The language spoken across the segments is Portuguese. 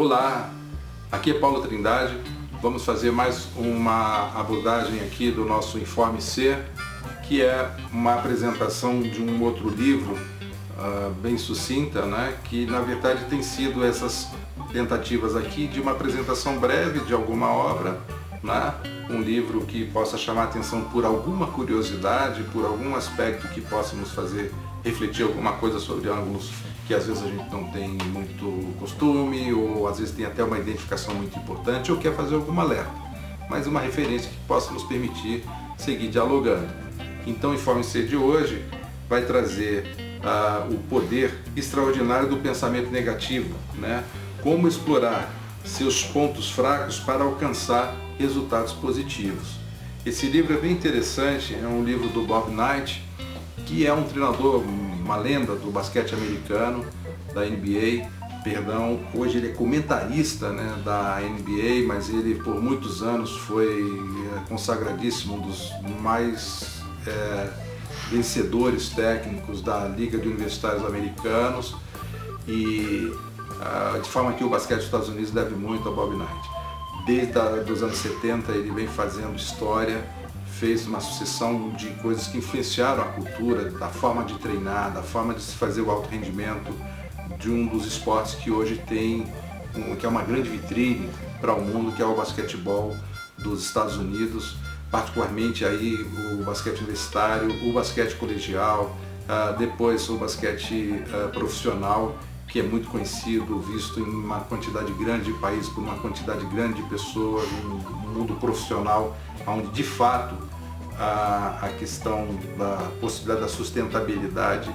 Olá, aqui é Paulo Trindade. Vamos fazer mais uma abordagem aqui do nosso Informe C, que é uma apresentação de um outro livro bem sucinta, né? Que na verdade tem sido essas tentativas aqui de uma apresentação breve de alguma obra, né? Um livro que possa chamar a atenção por alguma curiosidade, por algum aspecto que possa nos fazer refletir alguma coisa sobre ângulos que às vezes a gente não tem muito costume, ou às vezes tem até uma identificação muito importante, ou quer fazer algum alerta, mas uma referência que possa nos permitir seguir dialogando. Então o Informe C de hoje vai trazer o poder extraordinário do pensamento negativo, né? Como explorar seus pontos fracos para alcançar resultados positivos. Esse livro é bem interessante, é um livro do Bob Knight, que é um treinador, uma lenda do basquete americano, da NBA, hoje ele é comentarista, né, da NBA, mas ele por muitos anos foi consagradíssimo, um dos mais vencedores técnicos da Liga de Universitários Americanos, e de forma que o basquete dos Estados Unidos deve muito ao Bob Knight. Desde os anos 70 ele vem fazendo história, fez uma sucessão de coisas que influenciaram a cultura, da forma de treinar, da forma de se fazer o alto rendimento de um dos esportes que hoje tem, que é uma grande vitrine para o mundo, que é o basquetebol dos Estados Unidos, particularmente aí o basquete universitário, o basquete colegial, depois o basquete profissional, que é muito conhecido, visto em uma quantidade grande de países, por uma quantidade grande de pessoas, um mundo profissional, onde de fato a questão da possibilidade da sustentabilidade,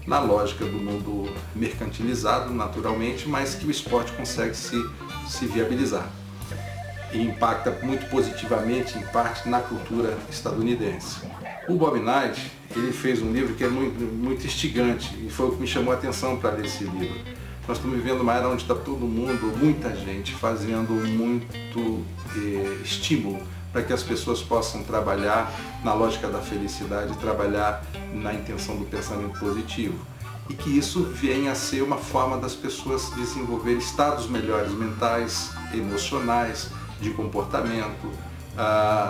na lógica do mundo mercantilizado naturalmente, mas que o esporte consegue se viabilizar. E impacta muito positivamente, em parte, na cultura estadunidense. O Bob Knight, ele fez um livro que é muito instigante, e foi o que me chamou a atenção para ler esse livro. Nós estamos vivendo uma era onde está todo mundo, muita gente, fazendo muito estímulo para que as pessoas possam trabalhar na lógica da felicidade, trabalhar na intenção do pensamento positivo. E que isso venha a ser uma forma das pessoas desenvolver estados melhores mentais, emocionais, de comportamento,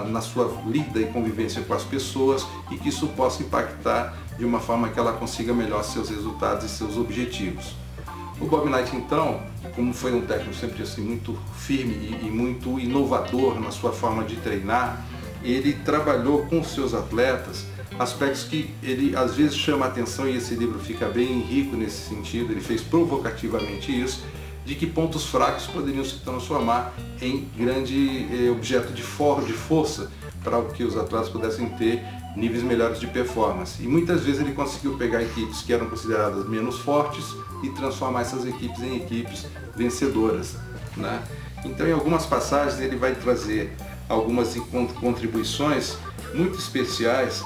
na sua lida e convivência com as pessoas, e que isso possa impactar de uma forma que ela consiga melhor seus resultados e seus objetivos. O Bob Knight, então, como foi um técnico sempre assim muito firme e muito inovador na sua forma de treinar, ele trabalhou com os seus atletas aspectos que ele às vezes chama a atenção, e esse livro fica bem rico nesse sentido. Ele fez provocativamente isso, de que pontos fracos poderiam se transformar em grande objeto de força para que os atletas pudessem ter níveis melhores de performance. E muitas vezes ele conseguiu pegar equipes que eram consideradas menos fortes e transformar essas equipes em equipes vencedoras, né? Então, em algumas passagens ele vai trazer algumas contribuições muito especiais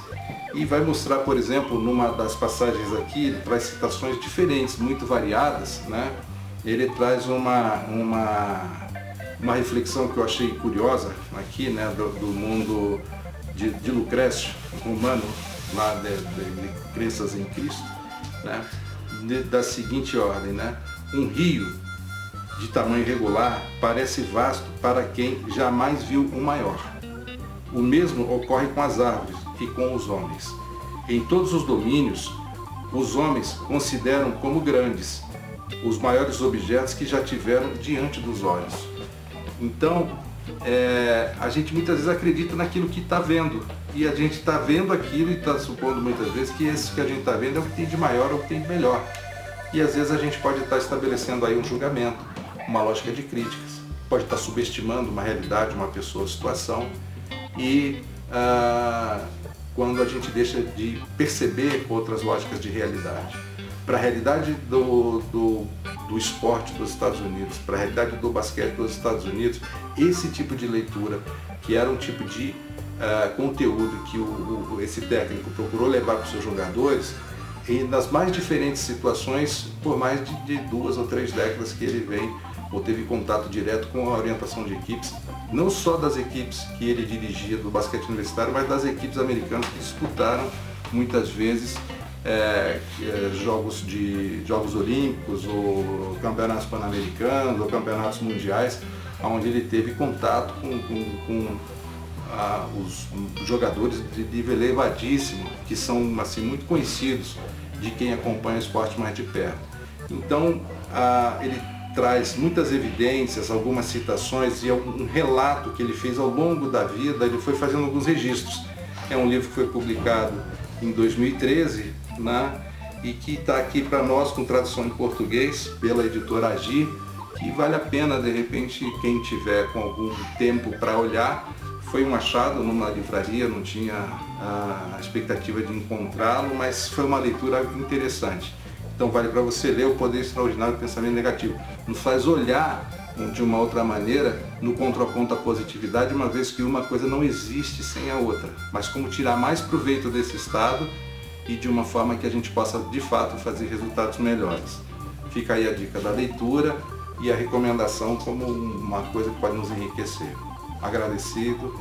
e vai mostrar, por exemplo, numa das passagens aqui, ele traz citações diferentes, muito variadas, né? Ele traz uma reflexão que eu achei curiosa aqui, né, do mundo de Lucrécio, humano, lá de crenças em Cristo, né, da seguinte ordem, né? Um rio de tamanho regular parece vasto para quem jamais viu um maior. O mesmo ocorre com as árvores e com os homens. Em todos os domínios, os homens consideram como grandes os maiores objetos que já tiveram diante dos olhos. Então, a gente muitas vezes acredita naquilo que está vendo, e a gente está vendo aquilo e está supondo muitas vezes que esse que a gente está vendo é o que tem de maior ou o que tem de melhor. E às vezes a gente pode estar estabelecendo aí um julgamento, uma lógica de críticas, pode estar subestimando uma realidade, uma pessoa, uma situação, e quando a gente deixa de perceber outras lógicas de realidade. Para a realidade do esporte dos Estados Unidos, para a realidade do basquete dos Estados Unidos, esse tipo de leitura, que era um tipo de conteúdo que esse técnico procurou levar para os seus jogadores, e nas mais diferentes situações, por mais de 2 ou 3 décadas que ele vem, ou teve contato direto com a orientação de equipes, não só das equipes que ele dirigia do basquete universitário, mas das equipes americanas que disputaram muitas vezes Jogos Olímpicos, ou campeonatos pan-americanos, ou campeonatos mundiais, onde ele teve contato com os jogadores de nível elevadíssimo, que são assim, muito conhecidos de quem acompanha o esporte mais de perto. Então, ele traz muitas evidências, algumas citações e um relato que ele fez ao longo da vida. Ele foi fazendo alguns registros. É um livro que foi publicado em 2013, né? E que está aqui para nós com tradução em português pela editora Agir, que vale a pena, de repente, quem tiver com algum tempo para olhar. Foi um achado numa livraria, não tinha a expectativa de encontrá-lo, mas foi uma leitura interessante. Então vale para você ler O Poder Extraordinário do Pensamento Negativo. Nos faz olhar de uma outra maneira no contraponto à positividade, uma vez que uma coisa não existe sem a outra, mas como tirar mais proveito desse estado e de uma forma que a gente possa de fato fazer resultados melhores. Fica aí a dica da leitura e a recomendação como uma coisa que pode nos enriquecer. Agradecido.